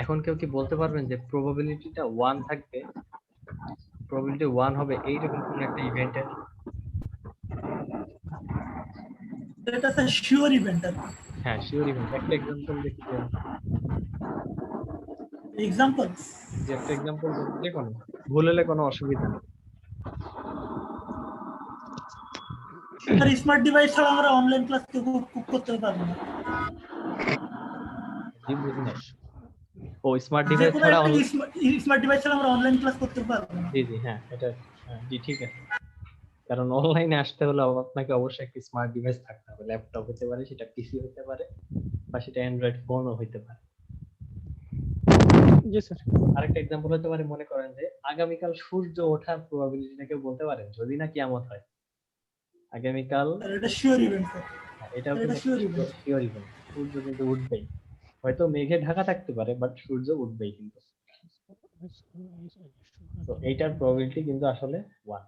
এখন কেউ কি বলতে পারবেন যে প্রবাবিলিটিটা 1 থাকবে, প্রবাবিলিটি 1 হবে এইরকম কোন একটা ইভেন্টের? এটা তো শিওর ইভেন্ট। হ্যাঁ, শিওর ইভেন্ট। একটা এক্সাম্পল দেখি দেন। এক্সাম্পল যে একটা এক্সাম্পল দেন, যে কোনো, ভুল হলে কোনো অসুবিধা নেই। আর স্মার্ট ডিভাইস ছাড়া আমরা অনলাইন ক্লাস করতে পারবো না। জি, বুঝি নাই। ও, স্মার্ট যে ডিভাইস কোনো ছাড়া একটা স্মার্ট ডিভাইস ছাড়া আমরা অনলাইন ক্লাস করতে পারবো না। জি জি, হ্যাঁ এটা, হ্যাঁ জি ঠিক আছে। কারণ অনলাইনে আসতে হলে আপনাকে অবশ্যই একটি স্মার্ট ডিভাইস থাকতে হবে। ল্যাপটপ হতে পারে, সেটা পিসি হতে পারে, বা সেটা অ্যান্ড্রয়েড ফোনও হতে পারে। জি স্যার। আরেকটা এক্সাম্পল হতে পারে, মনে করেন যে আগামীকাল সূর্য ওঠার প্রবাবিলিটিটা কেউ বলতে পারেন, যদি না কিয়ামত হয় আগামীকাল। আর এটা শিওর ইভেন্ট। এটাও এটা কিন্তু শিওর ইভেন্ট। Sure event. সূর্য কিন্তু উঠবেই, হয়তো মেঘে ঢাকা থাকতে পারে, বাট সূর্য উঠবেই কিন্তু। তো এইটার প্রবাবিলিটি কিন্তু আসলে 1।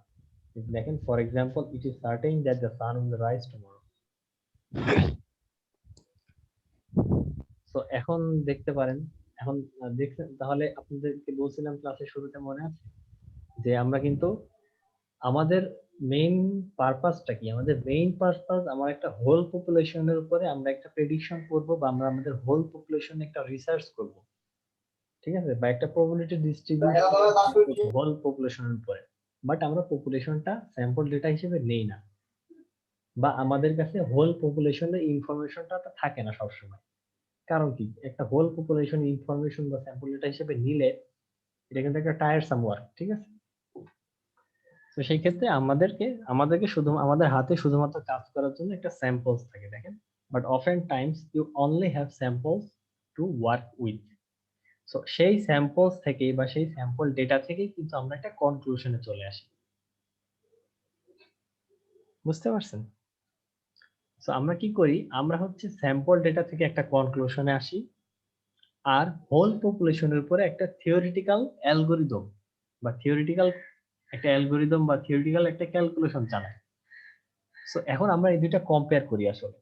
দেখেন, for example, it is certain that the sun will rise tomorrow. তো এখন দেখতে পারেন, এখন দেখছেন তাহলে, আপনাদেরকে বলছিলাম ক্লাসের শুরুতে, মনে আছে যে আমরা কিন্তু আমাদের মেইন পারপাসটা কি? আমাদের মেইন পারপাস, আমার একটা হোল পপুলেশনের উপরে আমরা একটা প্রেডিকশন করব, বা আমরা আমাদের হোল পপুলেশনে একটা রিসার্চ করব, ঠিক আছে, বা একটা প্রবাবিলিটি ডিস্ট্রিবিউশন হোল পপুলেশনের উপরে। বাট আমরা পপুলেশনটা স্যাম্পল ডেটা হিসেবে নেই না, বা আমাদের কাছে হোল পপুলেশনের ইনফরমেশনটা থাকে না সবসময়। কারণ কি, একটা হোল পপুলেশন ইনফরমেশন বা স্যাম্পল ডেটা হিসেবে নিলে এটা কিন্তু একটা টায়ারসাম ওয়ার্ক, ঠিক আছে। তো সেই ক্ষেত্রে আমাদেরকে শুধু আমাদের হাতে শুধুমাত্র কাজ করার জন্য একটা স্যাম্পলস থাকে, দেখেন। But often times you only have samples to work with. So সেই স্যাম্পলস থেকেই বা সেই স্যাম্পল ডেটা থেকেই কিন্তু আমরা একটা কনক্লুশনে চলে আসি। বুঝতে পারছেন? সো আমরা কি করি, আমরা হচ্ছে স্যাম্পল ডেটা থেকে একটা কনক্লুশনে আসি, আর হোল পপুলেশনের উপরে একটা থিওরিটিক্যাল অ্যালগরিদম বা থিওরিটিক্যাল একটা ক্যালকুলেশন চালাই। সো এখন আমরা এই দুইটা কম্পেয়ার করি আসলে,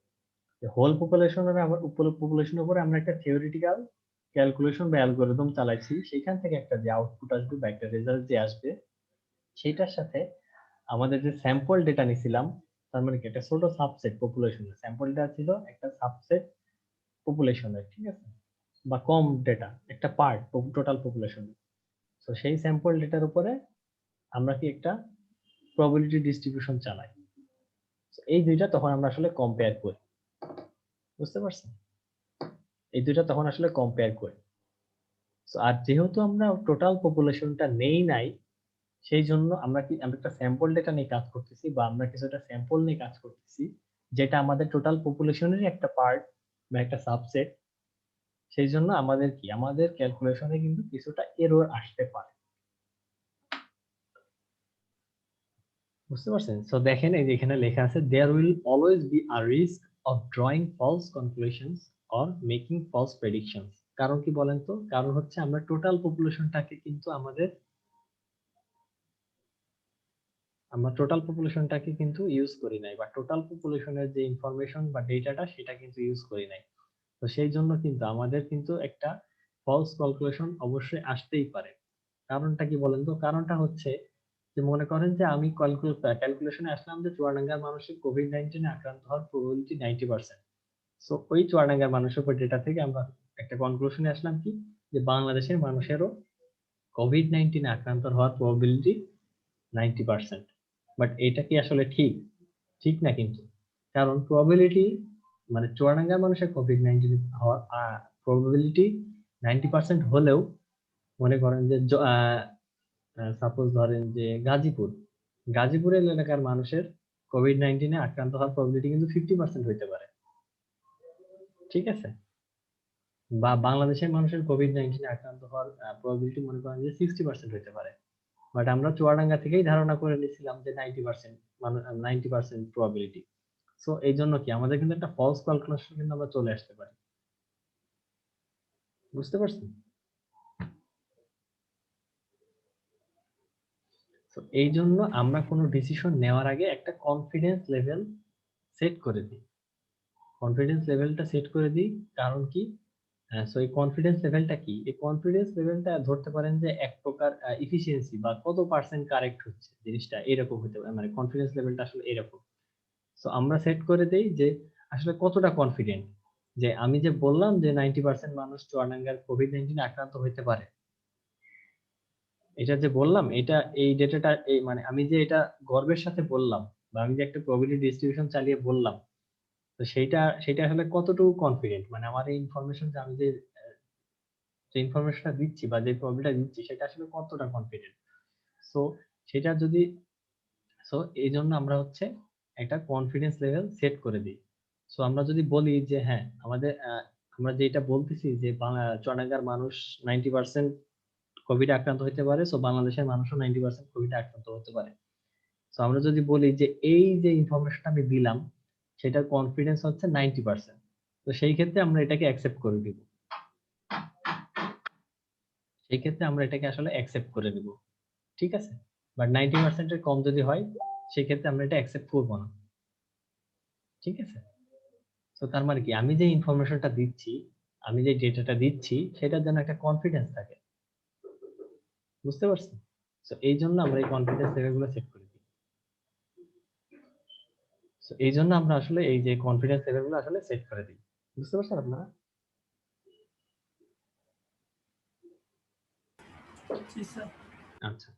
হোল পপুলেশনের উপরে আমরা একটা থিওরিটিক্যাল ক্যালকুলেশন বা অ্যালগরিদম চালাইছি, সেখান থেকে একটা যে আউটপুট আসবে বা একটা রেজাল্ট যে আসবে, সেটার সাথে আমাদের যে স্যাম্পল ডেটা নিছিলাম, তার মানে কি একটা ছোট সাবসেট পপুলেশনের স্যাম্পল ডেটা ছিল, একটা সাবসেট পপুলেশনের, ঠিক আছে, বা কম ডেটা, একটা পার্ট টোটাল পপুলেশনের। তো সেই স্যাম্পল ডেটার উপরে আমরা কি একটা প্রবাবিলিটি ডিস্ট্রিবিউশন চালাই। এই দুইটা তখন আমরা আসলে কম্পেয়ার করি। বুঝতে পারছেন? এই দুইটা তখন আসলে কম্পেয়ার করি। আর যেহেতু আমরা টোটাল পপুলেশনটা নেই নাই, সেই জন্য আমরা একটা স্যাম্পল ডেটা নিয়ে কাজ করতেছি, বা আমরা কিছুটা স্যাম্পল নিয়ে কাজ করতেছি, যেটা আমাদের টোটাল পপুলেশনেরই একটা পার্ট বা একটা সাবসেট। সেই জন্য আমাদের ক্যালকুলেশনে কিন্তু কিছুটা এরর আসতে পারে। বুঝতে পারছেন? সো দেখেন, এই যে এখানে লেখা আছে, there will always be a risk of drawing false conclusions or making false predictions. কারণ কি বলেন তো? কারণ হচ্ছে আমরা টোটাল পপুলেশনটাকে কিন্তু ইউজ করি নাই, বা টোটাল পপুলেশনের যে ইনফরমেশন বা ডেটাটা সেটা কিন্তু ইউজ করি নাই। তো সেই জন্য কিন্তু আমাদের কিন্তু একটা ফলস ক্যালকুলেশন অবশ্যই আসতেই পারে। কারণটা কি বলেন তো? কারণটা হচ্ছে যে, মনে করেন যে আমি ক্যালকুলেশনে আসলাম যে চুয়াডাঙ্গার মানুষের কোভিড-19 আক্রান্ত হওয়ার প্রবাবিলিটি 90%। সো ওই চুয়াডাঙ্গার মানুষের উপর ডেটা থেকে আমরা একটা কনক্লুশনে আসলাম কি, যে বাংলাদেশের মানুষেরও কোভিড-19 আক্রান্ত হওয়ার প্রবাবিলিটি 90%। বাট এটা কি আসলে ঠিক? ঠিক না কিন্তু। কারণ প্রবাবিলিটি, মানে চুয়াডাঙ্গার মানুষের কোভিড-19 হওয়ার প্রবাবিলিটি 90% হলেও, মনে করেন যে সাপোজ ধরেন যে গাজীপুরের এলাকার মানুষের কোভিড-19 আক্রান্ত হওয়ার প্রবাবিলিটি কিন্তু 50% হইতে পারে, ঠিক আছে। বা বাংলাদেশের মানুষের কোভিড-19 আক্রান্ত হওয়ার প্রবাবিলিটি মনে করেন যে 60% হইতে পারে। বাট আমরা চুয়াডাঙ্গা থেকেই ধারণা করে নিয়েছিলাম যে 90% 90% প্রবাবিলিটি। সো এই জন্য কি আমাদের কিন্তু একটা ফলস ক্যালকুলেশন কিন্তু আমরা চলে আসতে পারি। বুঝতে পারছেন? তো এই জন্য আমরা কোনো ডিসিশন নেওয়ার আগে একটা কনফিডেন্স লেভেল সেট করে দিই। কনফিডেন্স লেভেলটা সেট করে দিই, কারণ কি, সো এই কনফিডেন্স লেভেলটা কি? এই কনফিডেন্স লেভেলটা ধরতে পারেন যে এক প্রকার এফিসিয়েন্সি বা কত পার্সেন্ট কারেক্ট হচ্ছে জিনিসটা, এরকম হতে পারে। মানে কনফিডেন্স লেভেলটা আসলে এরকম। সো আমরা সেট করে দেই যে আসলে কতটা কনফিডেন্ট, যে আমি যে বললাম যে 90% মানুষ চুয়াডাঙ্গার কোভিড-19 আক্রান্ত হতে পারে, এটা যে বললাম, এটা এই ডেটাটা এই মানে আমি যে এটা গর্বের সাথে বললাম, বা আমি যে একটা প্রবাবিলিটি ডিস্ট্রিবিউশন চালিয়ে বললাম, তো সেটা আসলে কতটুকু কনফিডেন্ট, মানে আমার এই ইনফরমেশন যে আমি যে ইনফরমেশনটা দিচ্ছি বা যে প্রবলেমটা দিচ্ছি সেটা আসলে কতটা কনফিডেন্ট। সো সেটা যদি সো এই জন্য আমরা হচ্ছে একটা কনফিডেন্স লেভেল সেট করে দিই। সো আমরা যদি বলি যে হ্যাঁ আমাদের আমরা যেটা বলতেছি যে চুয়াডাঙ্গার মানুষ 90% কোভিড আক্রান্ত হতে পারে, সো বাংলাদেশের মানুষও 90% কোভিড আক্রান্ত হতে পারে। সো আমরা যদি বলি যে এই যে ইনফরমেশনটা আমি দিলাম সেটার কনফিডেন্স হচ্ছে 90%, তো সেই ক্ষেত্রে আমরা এটাকে অ্যাকসেপ্ট করে দিব। সেই ক্ষেত্রে আমরা এটাকে আসলে অ্যাকসেপ্ট করে দিব, ঠিক আছে। বাট 90% এর কম যদি হয় সেই ক্ষেত্রে আমরা এটা অ্যাকসেপ্ট করব না, ঠিক আছে। তো তার মানে কি, আমি যে ইনফরমেশনটা দিচ্ছি, আমি যে ডেটাটা দিচ্ছি সেটার জন্য একটা কনফিডেন্স থাকে, বুঝতে পারছেন? তো এই জন্য আমরা এই কনফিডেন্স লেভেলগুলো সেট করে দিই। তো এই জন্য আমরা আসলে এই যে কনফিডেন্স লেভেলগুলো আসলে সেট করে দিই, বুঝতে পারছেন আপনারা? জি স্যার। আচ্ছা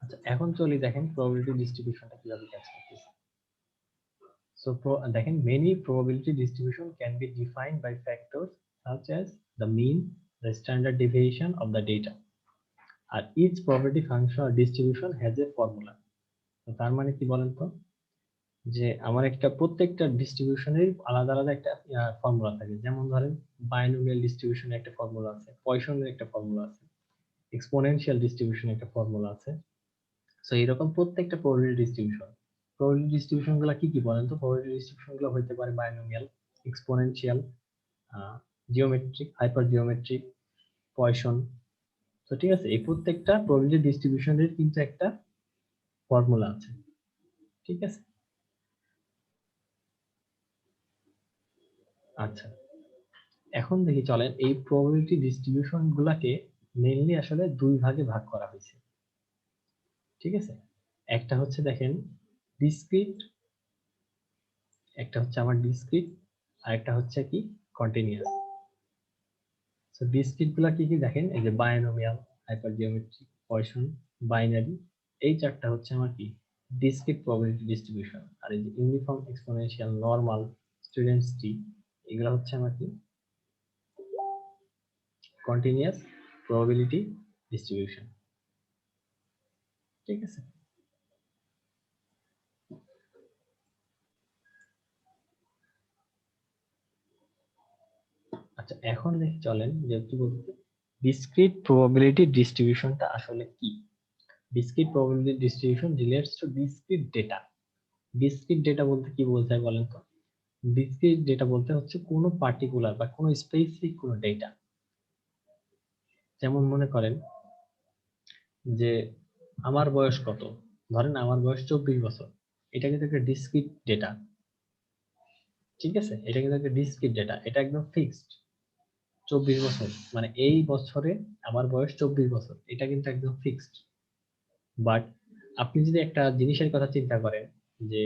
আচ্ছা, এখন চলি দেখেন প্রবাবিলিটি ডিস্ট্রিবিউশনটা কিভাবে কাজ করতেছে। So দেখেন many probability distribution can be defined by factors such as the mean, the standard deviation of the data. R each probability function or distribution has a formula. তো তার মানে কি বলেন তো, যে আমার একটা প্রত্যেকটা ডিস্ট্রিবিউশনের আলাদা আলাদা একটা ফর্মুলা থাকে। যেমন ধরেন বাইনোমিয়াল ডিস্ট্রিবিউশনের একটা ফর্মুলা আছে, পয়সনের একটা ফর্মুলা আছে, এক্সপোনেনশিয়াল ডিস্ট্রিবিউশনের একটা ফর্মুলা আছে। সো এরকম প্রত্যেকটা প্রবাবিলিটি ডিস্ট্রিবিউশন গুলো কি কি বলেন তো? প্রবাবিলিটি ডিস্ট্রিবিউশন গুলো হতে পারে binomial, exponential, geometric, hyper geometric, poison. তো ঠিক আছে, এই প্রত্যেকটা প্রবাবিলিটি ডিস্ট্রিবিউশনের কিন্তু একটা ফর্মুলা আছে, ঠিক আছে। আচ্ছা, এখন দেখি চলেন এই প্রবাবিলিটি ডিস্ট্রিবিউশন গুলাকে মেইনলি আসলে দুই ভাগে ভাগ করা হয়েছে, ঠিক আছে। একটা হচ্ছে দেখেন ডিসক্রিট, একটা হচ্ছে আমার ডিসক্রিট, আর একটা হচ্ছে কি কন্টিনিউয়াস। সো ডিসক্রিট গুলা কি কি দেখেন, এই যে বায়োনোমিয়াল, হাইপারজিওমেট্রিক, পয়সন, বাইনারি, এই চারটা হচ্ছে আমার কি ডিসক্রিট প্রবাবিলিটি ডিস্ট্রিবিউশন। আর এই যে uniform, exponential, normal, students tree, এগুলো হচ্ছে আমার কি কন্টিনিউয়াস প্রবাবিলিটি ডিস্ট্রিবিউশন, ঠিক আছে। আচ্ছা, এখন দেখি চলেন যে কি বলতে ডিসক্রিট প্রবাবিলিটি ডিস্ট্রিবিউশনটা আসলে কি। Discrete probability distribution relates to discrete data. Discrete data বলতে কি বোঝায় বলেন তো? ডিসক্রিট ডেটা বলতে হচ্ছে কোনো পার্টিকুলার বা কোনো স্পেসিফিক কোনো ডেটা। যেমন মনে করেন যে আমার বয়স কত, ধরেন আমার বয়স 24 বছর, এটা কিন্তু একটা ডিসক্রিট ডেটা, ঠিক আছে। এটা কিন্তু একটা ডিসক্রিট ডেটা, এটা একদম ফিক্সড 24 বছর, মানে এই বছরে আমার বয়স 24 বছর, এটা কিন্তু একদম ফিক্সড। বাট আপনি যদি একটা জিনিসের কথা চিন্তা করেন, যে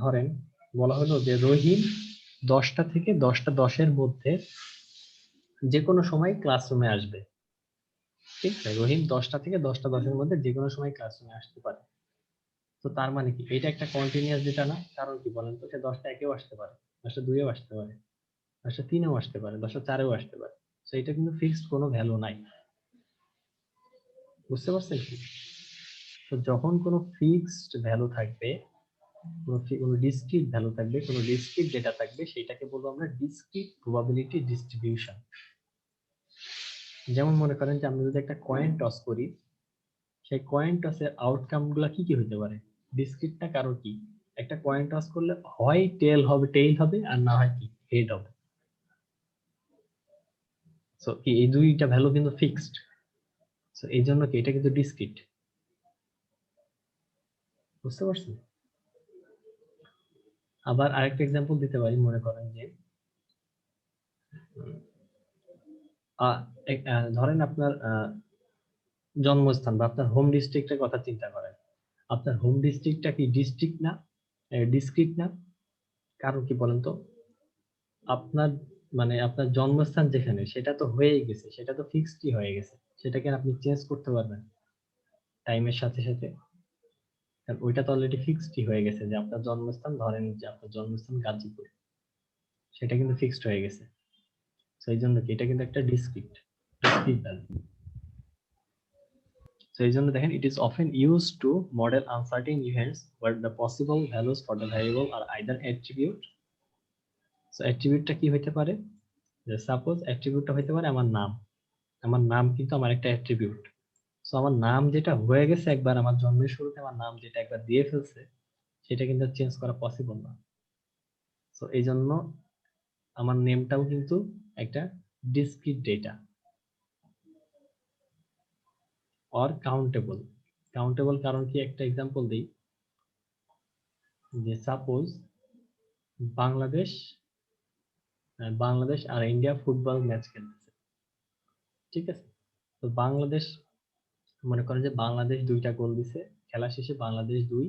ধরেন বলা হলো যে রহিম 10টা থেকে 10টা 10-এর মধ্যে যে কোনো সময় ক্লাসরুমে আসবে, ঠিক আছে। রহিম 10টা থেকে 10টা 10-এর মধ্যে যে কোনো সময় ক্লাসরুমে আসতে পারে। তো তার মানে কি, এটা একটা কন্টিনিউয়াস ডেটা না? কারণ কি বলেন তো, সে 10টা 1-এও আসতে পারে, 10টা 2-এও আসতে পারে, 10টা 3-এও আসতে পারে, 10টা 4-এও আসতে পারে। তো এটা কিন্তু ফিক্সড কোনো ভ্যালু নাই, বুঝতে পারছেন কি? তো যখন কোনো ফিক্সড ভ্যালু থাকবে, কোনো ডিসক্রিট ভ্যালু থাকবে, কোনো ডিসক্রিট ডেটা থাকবে, সেটাকে বলবো আমরা ডিসক্রিট প্রবাবিলিটি ডিস্ট্রিবিউশন। যেমন মনে করেন যে আমরা যদি একটা কয়েন টস করি, সেই কয়েন টসের আউটকাম গুলা কি কি হতে পারে? ডিসক্রিট না কারো কি, একটা কয়েন টস করলে হয় টেইল হবে আর না হয় কি হেড হবে। সো কি এই দুইটা ভ্যালু কিন্তু ফিক্সড, সো এই জন্য কি এটা কিন্তু ডিসক্রিট, বুঝতে পারছেন? আবার আরেকটা এক্সাম্পল দিতে পারি, মনে করেন যে ধরেন আপনার জন্মস্থান বা আপনার হোম ডিস্ট্রিক্টের কথা চিন্তা করেন। আপনার হোম ডিস্ট্রিক্টটা কি ডিস্ট্রিক্ট না, ডিস্ট্রিক্ট না? কারণ কি বলেন তো? আপনার মানে আপনার জন্মস্থান যেখানে, সেটা তো হয়েই গেছে, সেটা তো ফিক্সডই হয়ে গেছে, সেটাকে আপনি চেঞ্জ করতে পারবেন টাইমের সাথে সাথে? কারণ ওইটা তো অলরেডি ফিক্সডই হয়ে গেছে যে আপনার জন্মস্থান, ধরেন যে আপনার জন্মস্থান গাজীপুর, সেটা কিন্তু ফিক্সড হয়ে গেছে। তো এই জন্য কি এটা কিন্তু একটা ডিসক্রিট ভ্যালু। So এই জন্য দেখেন, it is often used to model uncertain events where the possible values for the variable are either attribute. So attribute-টা কি হইতে পারে? যে সাপোজ attribute-টা হইতে পারে আমার নাম। আমার নাম কিন্তু আমার একটা attribute. So আমার নাম যেটা হয়ে গেছে একবার, আমার জন্মের শুরুতে আমার নাম যেটা একবার দিয়ে ফেলছে, সেটা কিন্তু চেঞ্জ করা পসিবল না। So এই জন্য আমার নেমটাও কিন্তু একটা discrete data or countable. Countable কারণ কি, একটা এক্সাম্পল দিই, যে সাপোজ বাংলাদেশ বাংলাদেশ আর ইন্ডিয়া ফুটবল ম্যাচ খেলতেছে, ঠিক আছে? তো বাংলাদেশ, মনে করেন যে বাংলাদেশ 2টা গোল দিছে, খেলা শেষে বাংলাদেশ 2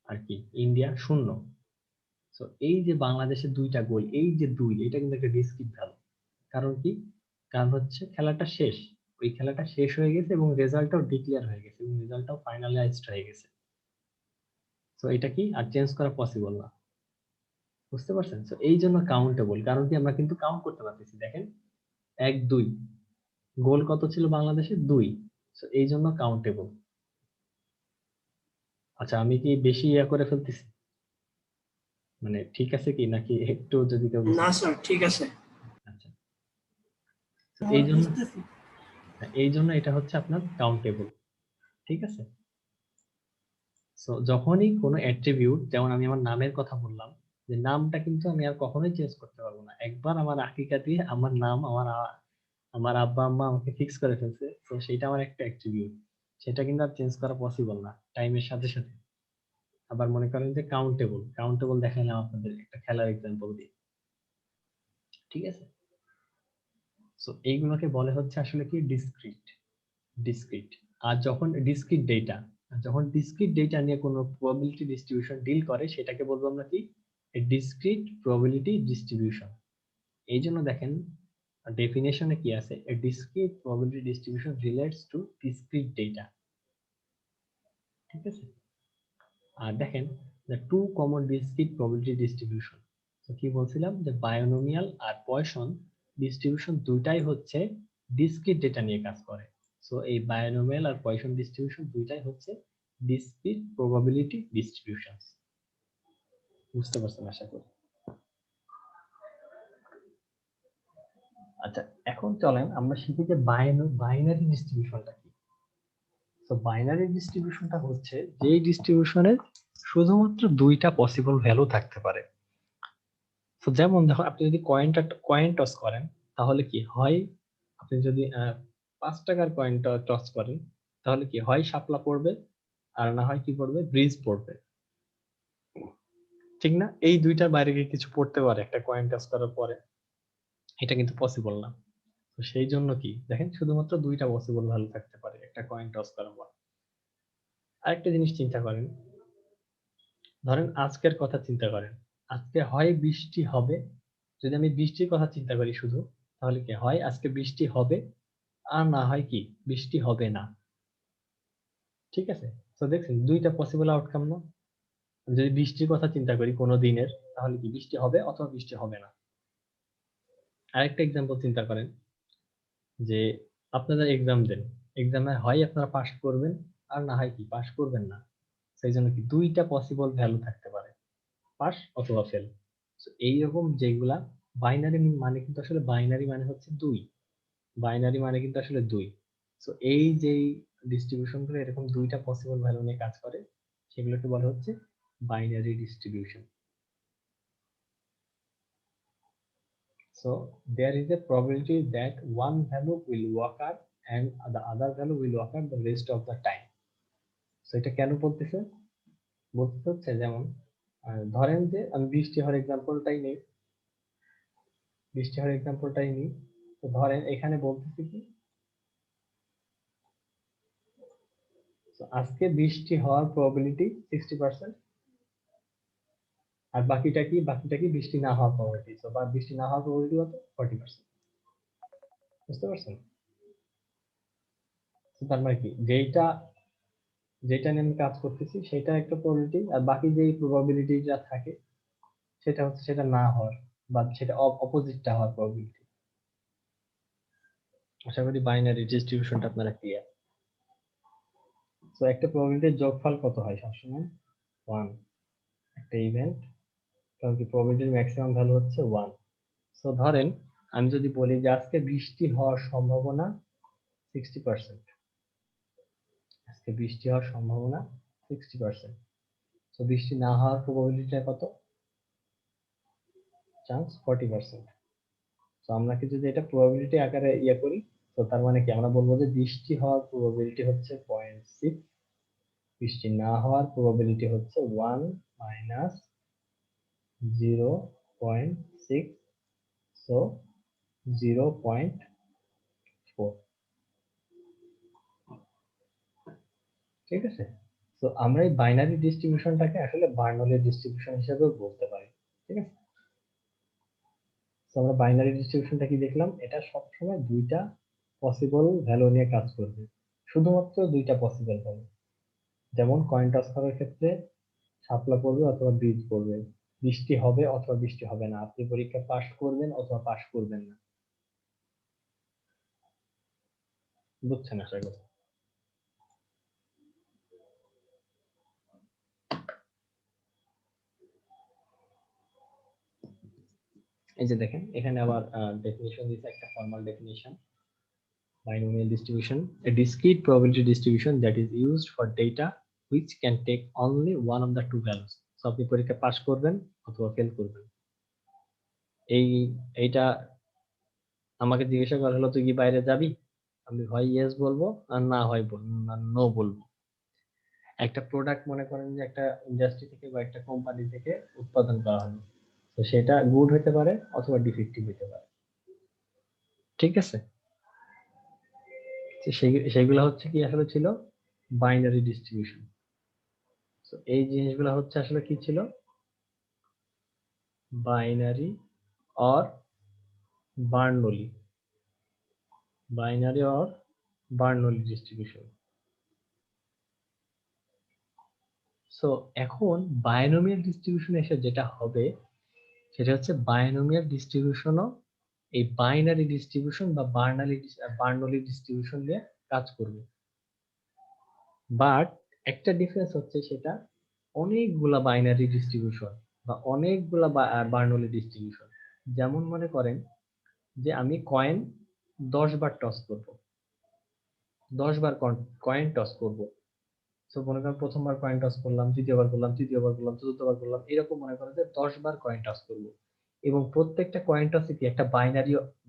আর কি ইন্ডিয়া 0। তো এই যে বাংলাদেশের 2টা গোল, এই যে 2, এটা কিন্তু একটা ডিসক্রিট ভ্যালু। কারণ কি? কারণ হচ্ছে খেলাটা শেষ, ওই খেলাটা শেষ হয়ে গেছে এবং রেজাল্টটাও ডিক্লেয়ার হয়ে গেছে এবং রেজাল্টটাও ফাইনালাইজড হয়ে গেছে। তো এটা কি আর চেঞ্জ করা পসিবল না। বুঝতে পারছেন? তো এই জন্য কাউন্টেবল, কারণ কি আমরা কিন্তু কাউন্ট করতে পারতেছি। দেখেন 1 2 গোল কত ছিল বাংলাদেশের? 2। তো এই জন্য কাউন্টেবল। আচ্ছা, আমি কি বেশি করে ফেলতেছি? মানে ঠিক আছে কি, নাকি একটু যদি কেউ না স্যার, ঠিক আছে। আচ্ছা, তো এই জন্য বুঝতেছি। এটা হচ্ছে আপনার কাউন্টেবল, ঠিক আছে? সো যখনই কোনো অ্যাট্রিবিউট, যেমন আমি আমার নামের কথা বললাম, যে নামটা কিন্তু আমি আর কখনোই চেঞ্জ করতে পারবো না। একবার আমার আকিকা দিয়ে আমার নাম আমার আব্বা আম্মা আমাকে ফিক্স করে ফেলছে, তো সেটা আমার একটা অ্যাট্রিবিউট, সেটা কিন্তু আর চেঞ্জ করা পসিবল না টাইমের সাথে সাথে। আবার মনে করেন যে কাউন্টেবল দেখাইলাম আপনাদের একটা খেলার এক্সাম্পল দিয়ে, ঠিক আছে? সো এইগুলোকে বলে হচ্ছে আসলে কি ডিসক্রিট। আর যখন ডিসক্রিট ডেটা নিয়ে কোনো প্রবাবিলিটি ডিস্ট্রিবিউশন ডিল করে, সেটাকে বলবো আমরা কি ডিসক্রিট প্রবাবিলিটি ডিস্ট্রিবিউশন। এই জন্য দেখেন ডেফিনেশনে কি আছে, a discrete probability distribution relates to discrete data, ঠিক আছে? আর দেখেন the two common discrete probability distribution, তো কি বলছিলাম যে বায়োনোমিয়াল আর পয়সন ডিস্ট্রিবিউশন দুইটাই হচ্ছে ডিসক্রিট ডেটা নিয়ে কাজ করে। সো এই বায়োনোমিয়াল আর পয়সন ডিস্ট্রিবিউশন দুইটাই হচ্ছে ডিসক্রিট প্রবাবিলিটি ডিস্ট্রিবিউশন। বুঝতে পারছেন আশা করি। আচ্ছা, এখন চলেন আমরা শিখি যে বাইনারি ডিস্ট্রিবিউশনটা কি। তো বাইনারি ডিস্ট্রিবিউশনটা হচ্ছে যেই ডিস্ট্রিবিউশনে শুধুমাত্র 2টা পসিবল ভ্যালু থাকতে পারে। তো যেমন দেখো, আপনি যদি কয়েন টস করেন, তাহলে কি হয়, আপনি যদি 5 টাকার কয়েন টস করেন, তাহলে কি হয় শাপলা পড়বে, আর না হয় কি পড়বে, ব্রিজ পড়বে, ঠিক না? এই দুইটার বাইরে কি কিছু পড়তে পারে একটা কয়েন টস করার পরে? এটা কিন্তু পসিবল না। তো সেই জন্য কি দেখেন, শুধুমাত্র 2টা পসিবল ভ্যালু থাকতে পারে একটা কয়েন টস করার পর। আরেকটা জিনিস চিন্তা করেন, ধরেন আজকের কথা চিন্তা করেন, আজকে হয় বৃষ্টি হবে, যদি আমি বৃষ্টির কথা চিন্তা করি শুধু, তাহলে কি হয় আজকে বৃষ্টি হবে, আর না হয় কি বৃষ্টি হবে না, ঠিক আছে? তো দেখছেন 2টা পসিবল আউটকাম না? যদি বৃষ্টির কথা চিন্তা করি কোনো দিনের, তাহলে কি বৃষ্টি হবে অথবা বৃষ্টি হবে না। আরেকটা এক্সাম্পল চিন্তা করেন, যে আপনারা এক্সাম দেন, এক্সামে হয় আপনারা পাস করবেন, আর না হয় কি পাস করবেন না। সেই জন্য কি 2টা পসিবল ভ্যালু থাকতে পারে, পাস অথবা ফেল। এইরকম যেগুলা বাইনারি মানে কিন্তু আসলে বাইনারি মানে হচ্ছে 2, বাইনারি মানে কিন্তু আসলে 2। সো এই যে ডিস্ট্রিবিউশন গুলো এরকম 2টা পসিবল ভ্যালু নিয়ে কাজ করে, সেগুলোকে বলা হচ্ছে binary distribution. So there is a probability that one value will occur and the other value will occur the rest of the time. So এটা কেন বলতেছে? বলতে হচ্ছে যেমন ধরেন যে আমি বৃষ্টি হওয়ার এক্সাম্পলটাই নেই, তো ধরেন এখানে বলতেছি কি আজকে বৃষ্টি হওয়ার প্রবাবিলিটি 60%, আর বাকিটা কি বৃষ্টি না হওয়ার প্রবাবিলিটি। সো বা বৃষ্টি না হওয়ার প্রবাবিলিটি কত? 40%। বুঝতে পারছেন? তার মানে কি যেটা নিয়ে আমি কাজ করতেছি সেটা একটা প্রবাবিলিটি, আর বাকি যেই প্রবাবিলিটিটা থাকে সেটা হচ্ছে সেটা না হওয়ার বা সেটা অপোজিটটা হওয়ার প্রবাবিলিটি। আশা করি বাইনারি ডিস্ট্রিবিউশনটা আপনারা ক্লিয়ার। তো একটা প্রবাবিলিটির যোগফল কত হয় সবসময়? 1। একটা ইভেন্ট, কারণ কি প্রবাবিলিটির ম্যাক্সিমাম ভ্যালু হচ্ছে 1। সো ধরেন আমি যদি বলি যে আজকে বৃষ্টি হওয়ার সম্ভাবনা 60%, আজকে বৃষ্টি হওয়ার সম্ভাবনা 60%, তো বৃষ্টি না হওয়ার প্রবাবিলিটিটা কত? চান্স 40%। তো আমরা কি যদি এটা প্রবাবিলিটি আকারে করি, তো তার মানে কি আমরা বলবো যে বৃষ্টি হওয়ার প্রবাবিলিটি হচ্ছে 0.6, বৃষ্টি না হওয়ার প্রবাবিলিটি হচ্ছে 1 মাইনাস 0.6, সো 0.4। ঠিক আছে? তো আমরা এই বাইনারি ডিস্ট্রিবিউশনটাকে আসলে বার্নৌলি ডিস্ট্রিবিউশন হিসেবেও বলতে পারি। ঠিক আছে? তো আমরা বাইনারি ডিস্ট্রিবিউশনটা কি দেখলাম? এটা সবসময় দুইটা পসিবল ভ্যালু নিয়ে কাজ করবে, শুধুমাত্র দুইটা পসিবল ভ্যালু। যেমন কয়েন টস করার ক্ষেত্রে শাপলা পড়বে অথবা বীজ পড়বে, বৃষ্টি হবে অথবা বৃষ্টি হবে না, আপনি পরীক্ষা পাস করবেন অথবা পাস করবেন না। বুঝছেন আশা করি? এই যে দেখেন এখানে আবার ডেফিনিশন দিয়েছে, একটা formal definition. Binomial distribution, a discrete probability distribution that is used for data which can take only one of the two values. So আপনি পরীক্ষা পাস করবেন অথবা ফেল করবেন। এইটা আমাকে জিজ্ঞাসা করা হলো তুই কি বাইরে যাবি, আমি হয় ইয়েস বলবো আর না হয় নো বলবো। একটা প্রোডাক্ট মনে করেন যে একটা ইন্ডাস্ট্রি থেকে বা একটা কোম্পানি থেকে উৎপাদন করা হলো, তো সেটা গুড হতে পারে অথবা ডিফেক্টিভ হতে পারে। ঠিক আছে? সেইগুলো হচ্ছে কি আসলে ছিল বাইনারি ডিস্ট্রিবিউশন। তো এই জিনিসগুলো হচ্ছে আসলে কি ছিল? Binary or Bernoulli, binary or Bernoulli distribution. So এখন বায়োনোমিয়াল ডিস্ট্রিবিউশন এসে যেটা হবে সেটা হচ্ছে বায়োনোমিয়াল ডিস্ট্রিবিউশনও এই বাইনারি ডিস্ট্রিবিউশন বা বার্নৌলি ডিস্ট্রিবিউশন দিয়ে কাজ করবে। বাট একটা ডিফারেন্স হচ্ছে সেটা অনেকগুলা বাইনারি ডিস্ট্রিবিউশন বা অনেকগুলা বার্নৌলি ডিস্ট্রিবিউশন। যেমন মনে করেন যে আমি কয়েন 10 বার টস করব, 10 বার কয়েন টস করব। তো মনে করেন প্রথমবার কয়েন টস করলাম, দ্বিতীয়বার করলাম, তৃতীয়বার করলাম, চতুর্থবার করলাম, এরকম মনে করেন যে 10 বার কয়েন টস করব। এবং প্রত্যেকটা কয়েন টসে কি একটা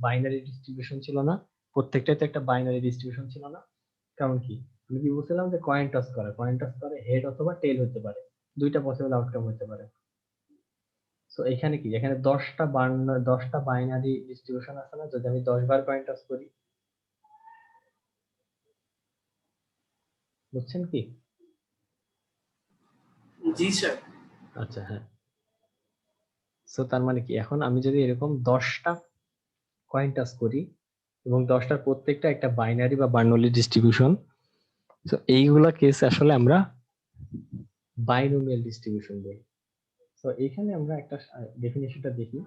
বাইনারি ডিস্ট্রিবিউশন ছিল না? প্রত্যেকটাই তো একটা বাইনারি ডিস্ট্রিবিউশন ছিল না? কারণ কি আমি কি বলছিলাম যে কয়েন টস করে হেড অথবা টেল হতে পারে, দুইটা পসিবল আউটকাম হতে পারে। তো এখানে কি, এখানে 10টা বাইনারি ডিস্ট্রিবিউশন আছে না? যদি আমি 10 বার কয়েন টস করি, বুঝছেন কি? জি স্যার। আচ্ছা, হ্যাঁ। সো তার মানে কি এখন আমি যদি এরকম 10টা কয়েন টস করি এবং 10টার প্রত্যেকটা একটা বাইনারি বা বার্নৌলি ডিস্ট্রিবিউশন, তো এইগুলা কেস আসলে আমরা বাইনোমিয়াল ডিস্ট্রিবিউশন বলি। তো এখানে আমরা একটা ডেফিনিশনটা দেখি,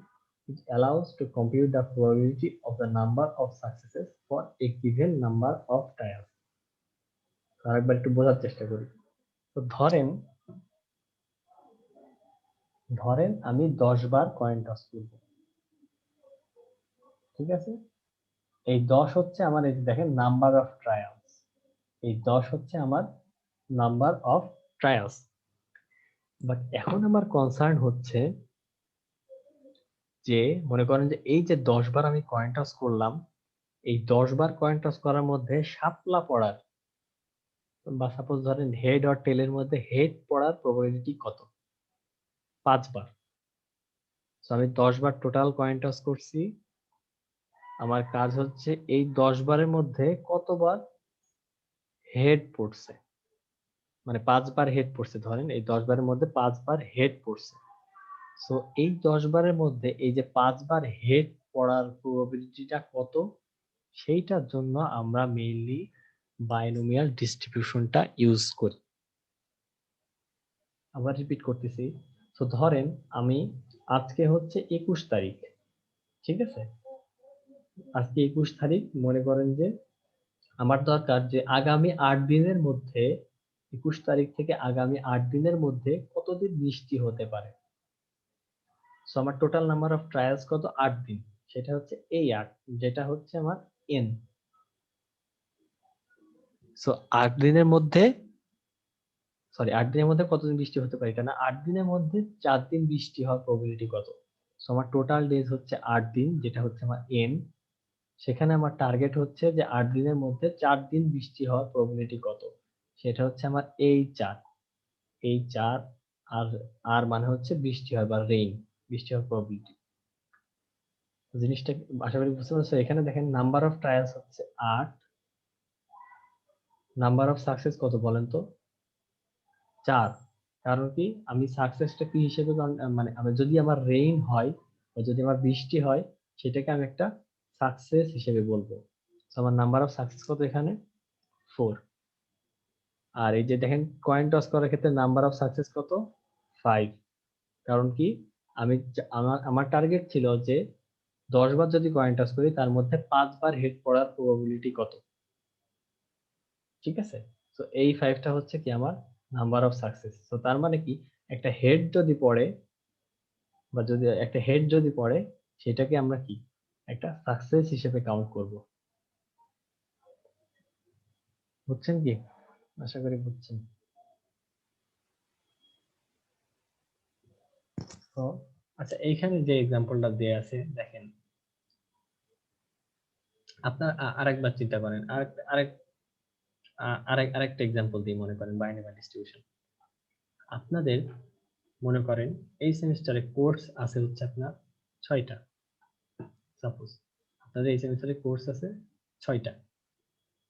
it allows to compute the probability of the number of successes for a given number of trials। আরেকবার একটু বোঝার চেষ্টা করি। তো ধরেন আমি 10 বার কয়েন টস করব, ঠিক আছে? এই 10 হচ্ছে আমার, এই যে দেখেন নাম্বার অফ ট্রায়ালস, এই 10 হচ্ছে আমার নাম্বার অফ ট্রায়ালস। বাট এখন আমার কনসার্ন হচ্ছে যে মনে করেন যে এই যে 10 বার আমি কয়েন টস করলাম, এই 10 বার কয়েন টস করার মধ্যে শাপলা পড়ার বা সাপোজ ধরেন হেড অর টেলের মধ্যে হেড পড়ার প্রবাবিলিটি কত? 5 বার। সো আমি 10 বার টোটাল কয়েন টস করছি। আমার কাজ হচ্ছে এই 10 বারের মধ্যে কতবার হেড পড়ছে, মানে 5 বার হেড পড়ছে, ধরেন এই 10 বারের মধ্যে 5 বার হেড পড়ছে। সো এই 10 বারের মধ্যে এই যে 5 বার হেড পড়ার প্রবাবিলিটিটা কত, সেইটার জন্য আমরা মেইনলি বাইনোমিয়াল ডিস্ট্রিবিউশনটা ইউজ করি। আবার রিপিট করতেছি। তো ধরেন আমি আজকে হচ্ছে 21 তারিখ, ঠিক আছে? আজকে 21 তারিখ, মনে করেন যে আমার দরকার যে আগামী 8 দিনের মধ্যে, 21 তারিখ থেকে আগামী 8 দিনের মধ্যে কতদিন বৃষ্টি হতে পারে। সো আমার টোটাল নাম্বার অফ ট্রায়ালস কত, 8 দিন, সেটা হচ্ছে এই 8, যেটা হচ্ছে আমার এন। সো 8 দিনের মধ্যে, সরি 8 দিনের মধ্যে কতদিন বৃষ্টি হতে পারে এটা না, 8 দিনের মধ্যে 4 দিন বৃষ্টি হওয়ার প্রবাবিলিটি কত। সো আমার টোটাল ডেজ হচ্ছে 8 দিন, যেটা হচ্ছে আমার এন। সেখানে আমার টার্গেট হচ্ছে যে 8 দিনের মধ্যে 4 দিন বৃষ্টি হওয়ার প্রবাবিলিটি কত, সেটা হচ্ছে আমার এই 4। এই 4 আর আর মানে হচ্ছে বৃষ্টি হয় বা রেইন, বৃষ্টি হওয়ার প্রবাবিলিটি। জিনিসটা আশা করি বুঝতে পারছো। এখানে দেখেন নাম্বার অফ ট্রায়ালস হচ্ছে 8, নাম্বার অফ সাকসেস কত বলেন তো, 4। কারণ কি, আমি সাকসেসটা কি হিসেবে মানে আমি যদি আমার রেইন হয় বা যদি আমার বৃষ্টি হয়, সেটাকে আমি একটা সাকসেস হিসেবে বলবো। তো আমার নাম্বার অফ সাকসেস কত এখানে, 4। আর এই যে দেখেন কয়েন টস করার ক্ষেত্রে নাম্বার অফ সাকসেস কত, 5। কারণ কি, আমি আমার আমার টার্গেট ছিল যে 10 বার যদি কয়েন টস করি তার মধ্যে 5 বার হেড পড়ার প্রবাবিলিটি কত, ঠিক আছে? তো এই 5টা হচ্ছে কি আমার নাম্বার অফ সাকসেস। তো তার মানে কি, একটা হেড যদি পড়ে বা যদি একটা হেড যদি পড়ে, সেটাকে আমরা কি একটা সাকসেস হিসেবে কাউন্ট করব। বুঝছেন কি? আশা করি বুঝছেন। তো আচ্ছা, এইখানে যে এক্সাম্পলটা দেয়া আছে দেখেন, আপনার আরেকবার চিন্তা করেন, আরেকটা এক্সাম্পল দিয়ে মনে করেন বাইনারি ডিস্ট্রিবিউশন। আপনাদের মনে করেন এই সেমিস্টারে কোর্স আছে হচ্ছে আপনার 6টা। সাপোজ আপনাদের এই সেমিস্টারে কোর্স আছে 6টা।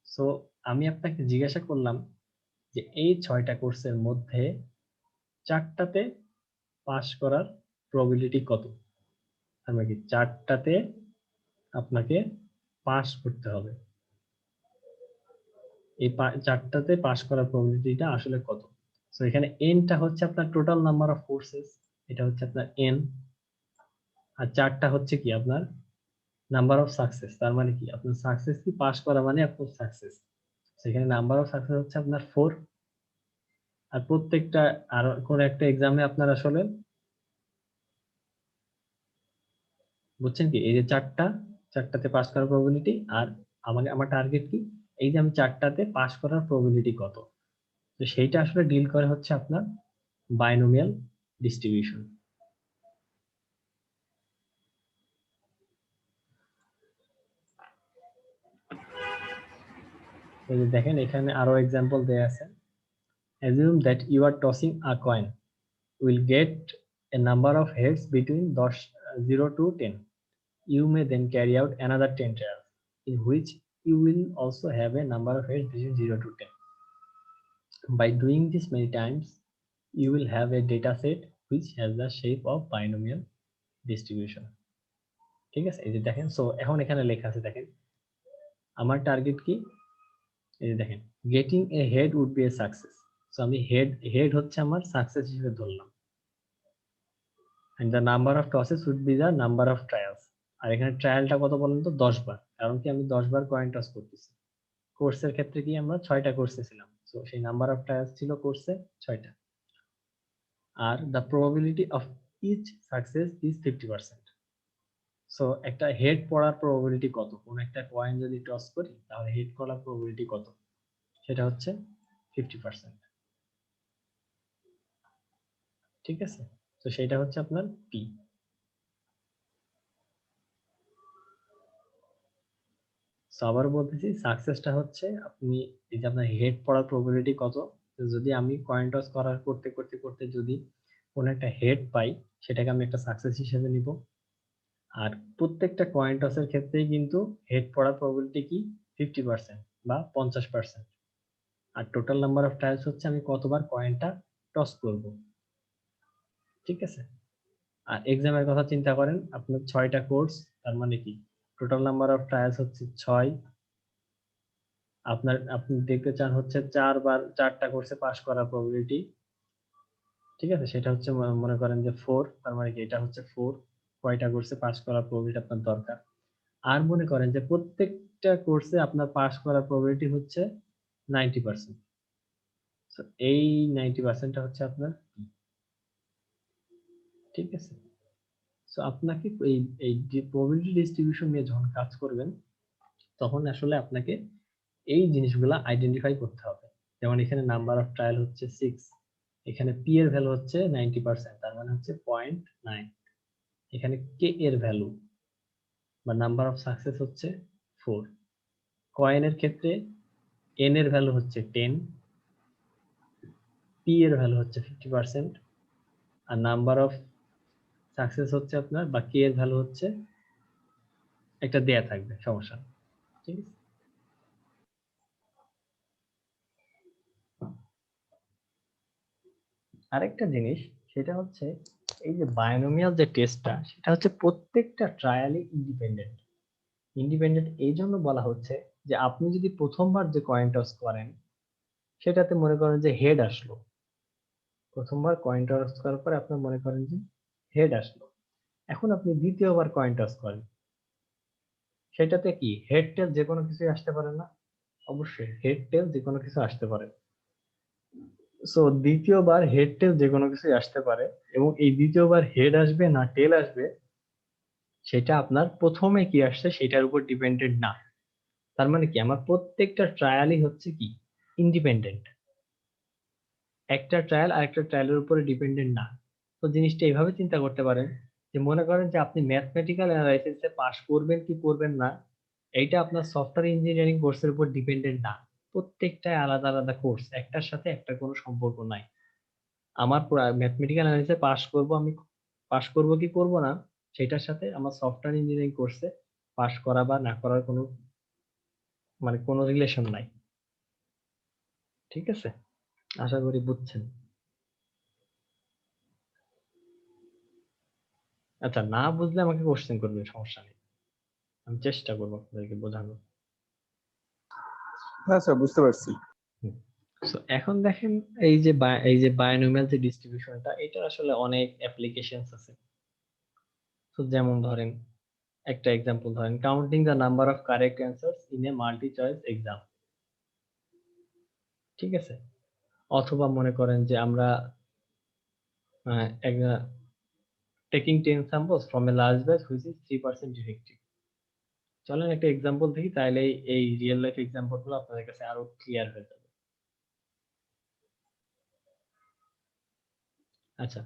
সো আমি আপনাকে জিজ্ঞাসা করলাম যে এই 6টা কোর্সের মধ্যে 4টাতে পাস করার প্রবাবিলিটি কত। তার মানে কি 4টাতে আপনাকে পাস করতে হবে, এই 4টাতে পাস করার প্রবাবিলিটিটা আসলে কত। সো এখানে এনটা হচ্ছে আপনার টোটাল নাম্বার অফ কোর্সেস, এটা হচ্ছে আপনার এন। আর 4টা হচ্ছে কি আপনার নাম্বার অফ সাকসেস। তার মানে কি আপনার সাকসেস কি, পাস করা মানে আপনার সাকসেস। সেখানে নাম্বার অফ সাকসেস হচ্ছে আপনার 4। আর প্রত্যেকটা আর কোন একটা এক্সামে আপনার আসলে বুঝছেন কি, এই যে 4টাতে পাস করার প্রবাবিলিটি, আর আমার টার্গেট কি, এই যে আমি 4টাতে পাস করার প্রবাবিলিটি কত। তো সেইটা আসলে ডিল করে হচ্ছে আপনার বাইনোমিয়াল ডিস্ট্রিবিউশন। এই যে দেখেন এখানে আরো এক্সাম্পল দেয়া আছে। Assume that you are tossing a coin, will get a number of heads between 0 to 10. You may then carry out another 10 trials, in which you will also have a number of heads between 0 to 10. By doing this many times, you will have a data set which has the shape of binomial distribution. ঠিক আছে, এই যে দেখেন। So এখন এখানে লেখা আছে দেখেন, আমার টার্গেট কি, এই যে দেখেন, getting a head would be a success. So আমি হেড হচ্ছে আমার সাকসেস হিসেবে ধরলাম। and the number of tosses would be the number of trials. আর এখানে ট্রায়ালটা কত বলেন তো, 10 বার। কারণ কি আমি 10 বার কয়েন টস করতেছি। কোর্সের ক্ষেত্রে কি আমরা 6টা কোর্সে ছিলাম, সো সেই নাম্বার অফ ট্রায়ালস ছিল কোর্সে 6টা। আর the probability of each success is 50%. So একটা হেড পড়ার প্রবাবিলিটি কত, কোন একটা কয়েন যদি টস করি তাহলে হেড পড়ার প্রবাবিলিটি কত, সেটা হচ্ছে 50%। ঠিক আছে, তো সেটা হচ্ছে আপনার পি। সো আবার বলতেছি, সাকসেসটা হচ্ছে আপনি এই যে আপনার হেড পড়ার প্রবাবিলিটি কত। তো যদি আমি কয়েন টস করতে করতে যদি কোন একটা হেড পাই সেটাকে আমি একটা সাকসেস হিসেবে নিব। আর প্রত্যেকটা কয়েন টসের ক্ষেত্রেই কিন্তু হেড পড়ার প্রবাবিলিটি কি 50% বা 50%। আর টোটাল নাম্বার অফ ট্রায়ালস হচ্ছে আমি কতবার কয়েনটা টস করব। ঠিক আছে। আর এক্সামের কথা চিন্তা করেন, আপনার 6টা কোর্স, তার মানে কি টোটাল নাম্বার অফ ট্রায়ালস হচ্ছে 6। আপনি দেখতে চান হচ্ছে 4টা কোর্সে পাস করার প্রবাবিলিটি। ঠিক আছে, সেটা হচ্ছে মনে করেন যে 4, তার মানে কি এটা হচ্ছে 4 কয়টা কোর্সে পাস করার প্রবাবিলিটি আপনার দরকার। আর মনে করেন যে প্রত্যেকটা কোর্সে আপনার পাস করার প্রবাবিলিটি হচ্ছে 90%। সো এই 90%টা হচ্ছে আপনার, ঠিক আছে। সো আপনাকে এই প্রবাবিলিটি ডিস্ট্রিবিউশন নিয়ে যখন কাজ করবেন তখন আসলে আপনাকে এই জিনিসগুলো আইডেন্টিফাই করতে হবে। যেমন এখানে নাম্বার অফ ট্রায়াল হচ্ছে 6, এখানে পি এর ভ্যালু হচ্ছে 90%, তার মানে হচ্ছে 0.9। এখানে কে এর ভ্যালু বা নাম্বার অফ সাকসেস হচ্ছে 4। কয়েনের ক্ষেত্রে এন এর ভ্যালু হচ্ছে 10, পি এর ভ্যালু হচ্ছে 50%, আর নাম্বার অফ সাকসেস হচ্ছে আপনার বা কে এর ভ্যালু হচ্ছে একটা দেয়া থাকবে, সমস্যা নেই। ঠিক আছে। আরেকটা জিনিস সেটা হচ্ছে এই যে বায়োনোমিয়াল যে টেস্টটা সেটা হচ্ছে প্রত্যেকটা ট্রায়ালই ইন্ডিপেন্ডেন্ট। ইন্ডিপেন্ডেন্ট এই জন্য বলা হচ্ছে যে আপনি যদি প্রথমবার যে কয়েন টস করেন সেটাতে মনে করেন যে হেড আসলো, প্রথমবার কয়েন টস করার পরে আপনার মনে করেন যে হেড আসলো, এখন আপনি দ্বিতীয়বার কয়েন টস করেন, সেটাতে কি হেড টেল যে কোনো কিছু আসতে পারে না? অবশ্যই হেড টেল যে কোনো কিছু আসতে পারে। সো দ্বিতীয়বার হেড টেল যে কোনো কিছু আসতে পারে, এবং এই দ্বিতীয়বার হেড আসবে না টেল আসবে সেটা আপনার প্রথমে কি আসছে সেটার উপর ডিপেন্ডেন্ট না। তার মানে কি আমার প্রত্যেকটা ট্রায়ালই হচ্ছে কি ইন্ডিপেন্ডেন্ট, একটা ট্রায়াল আরেকটা ট্রায়ালের উপরে ডিপেন্ডেন্ট না। তো জিনিসটা এইভাবে চিন্তা করতে পারেন যে মনে করেন যে আপনি ম্যাথমেটিক্যাল অ্যানালাইসিসে পাস করবেন কি করবেন না এইটা আপনার সফটওয়্যার ইঞ্জিনিয়ারিং কোর্সের উপর ডিপেন্ডেন্ট না। প্রত্যেকটাই আলাদা আলাদা কোর্স, একটার সাথে একটা কোনো সম্পর্ক নাই। আমার ম্যাথমেটিক্যাল অ্যানালাইসিসে পাস করব, আমি পাস করব কি করব না সেটার সাথে আমার সফটওয়্যার ইঞ্জিনিয়ারিং কোর্সে পাস করা বা না করার কোনো মানে কোনো রিলেশন নাই। ঠিক আছে, আশা করি বুঝছেন। আচ্ছা, না বুঝলে আমাকে কোশ্চেন করবেন, সমস্যা নেই, আমি চেষ্টা করবো আপনাদেরকে বোঝানোর। হ্যাঁ স্যার, বুঝতে পারছি। So, এখন দেখেন এই যে বায়োনোমিয়াল যে ডিস্ট্রিবিউশনটা এটা আসলে অনেক অ্যাপ্লিকেশনস আছে। তো যেমন ধরেন একটা এক্সাম্পল ধরেন counting the number of correct answers in a multi choice exam. ঠিক আছে, অথবা মনে করেন যে আমরা taking 10 samples from a large batch which is 3% defective। চলেন একটা এক্সাম্পল দেখি, তাহলে এই রিয়েল লাইফ এক্সাম্পল গুলো আপনাদের কাছে আরো ক্লিয়ার হয়ে যাবে। আচ্ছা,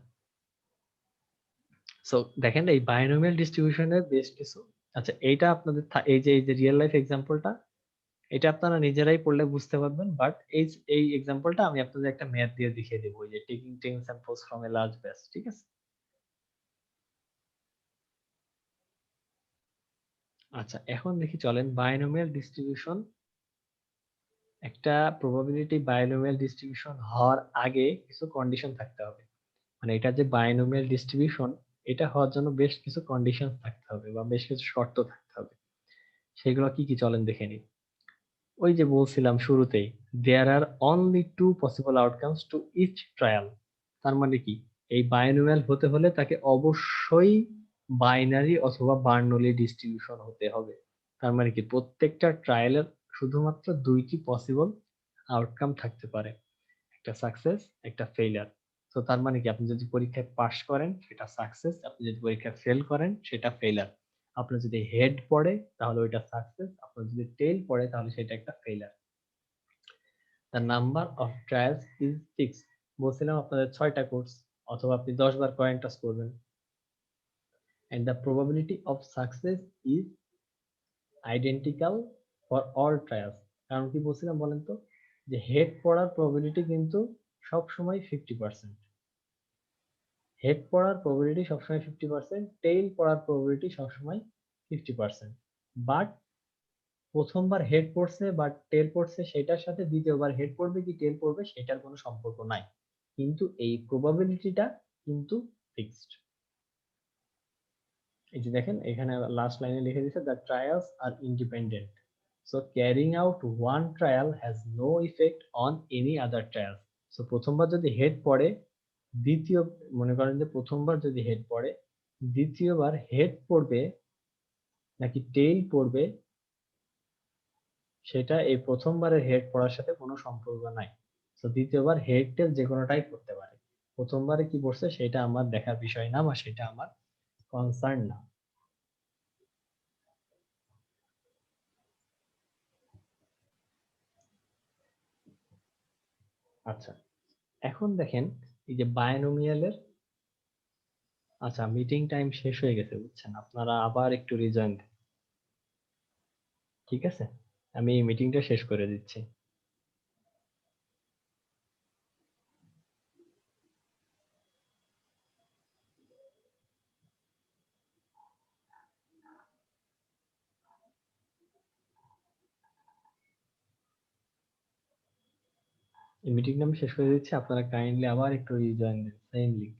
সো দেখেন এই বায়োনোমিয়াল ডিস্ট্রিবিউশনের বেশ কিছু, আচ্ছা এইটা আপনাদের এই যে রিয়েল লাইফ এক্সাম্পলটা এটা আপনারা নিজেরাই পড়লে বুঝতে পারবেন, বাট এই এক্সাম্পলটা আমি আপনাদের একটা ম্যাথ দিয়ে দেখিয়ে দেবো, যে taking 10 samples from a large batch. ঠিক আছে, আচ্ছা এখন দেখি চলেন বায়োনোমিয়াল ডিস্ট্রিবিউশন, একটা প্রবাবিলিটি বায়োনোমিয়াল ডিস্ট্রিবিউশন হওয়ার আগে কিছু কন্ডিশন থাকতে হবে। মানে এটা যে বায়োনোমিয়াল ডিস্ট্রিবিউশন এটা হওয়ার জন্য বেশ কিছু কন্ডিশন থাকতে হবে বা বেশ কিছু শর্ত থাকতে হবে। সেগুলো কি কি চলেন দেখে নিই। ওই যে বলছিলাম শুরুতেই, there are only 2 possible outcomes to each trial. তার মানে কি এই বাইনোমিয়াল হতে হলে তাকে অবশ্যই বাইনারি অথবা বার্নলি ডিস্ট্রিবিউশন হতে হবে। তার মানে কি প্রত্যেকটা ট্রায়ালের শুধুমাত্র 2টি পসিবল আউটকাম থাকতে পারে, একটা সাকসেস একটা ফেইলিয়ার। তো তার মানে কি আপনি যদি পরীক্ষায় পাশ করেন সেটা সাকসেস, আপনি যদি পরীক্ষায় ফেল করেন সেটা ফেইলিয়ার। আপনার যদি হেড পড়ে তাহলে ওইটা সাকসেস, আপনার যদি টেইল পড়ে তাহলে সেটা একটা failure. The number of trials is fixed. বলছিলাম আপনাদের 6টা কোর্স, অথবা আপনি 10 বার কয়েন টস করবেন। And the probability of success is identical for all trials. কারণ কি বলছিলাম বলেন তো, যে হেড পড়ার প্রবাবিলিটি কিন্তু সব সময় 50%। হেড পড়ার প্রবাবিলিটি সবসময় 50%, টেইল পড়ার প্রবাবিলিটি সবসময় 50%। বাট প্রথমবার হেড পড়ছে বা টেল পড়ছে সেটার সাথে দ্বিতীয়বার হেড পড়বে কি টেল পড়বে সেটার কোনো সম্পর্ক নাই, কিন্তু এই প্রবাবিলিটিটা কিন্তু ফিক্সড। এই যে দেখেন এখানে লাস্ট লাইনে লিখে দিয়েছে the trials are independent, so carrying out one trial has no effect on any other trial. So প্রথমবার যদি হেড পড়ে, দ্বিতীয় মনে করেন যে প্রথমবার যদি হেড পড়ে, দ্বিতীয়বার হেড পড়বে নাকি টেইল পড়বে সেটা এই প্রথমবারের হেড পড়ার সাথে কোনো সম্পর্ক নাই। তো দ্বিতীয়বার হেড টেল যে কোনোটাই পড়তে পারে, প্রথমবারে কি পড়ছে সেটা আমার দেখার বিষয় না বা সেটা আমার কনসার্ন না। আচ্ছা, এখন দেখেন এই যে বায়োনোমিয়ালের, আচ্ছা মিটিং টাইম শেষ হয়ে গেছে বুঝছেন, আপনারা আবার একটু রিজয়েন দেন, ঠিক আছে? আমি এই মিটিংটা শেষ করে দিচ্ছি। এই মিটিংটা আমি শেষ করে দিচ্ছি, আপনারা কাইন্ডলি আবার একটু রিজয়েন দেন সেম লিঙ্ক।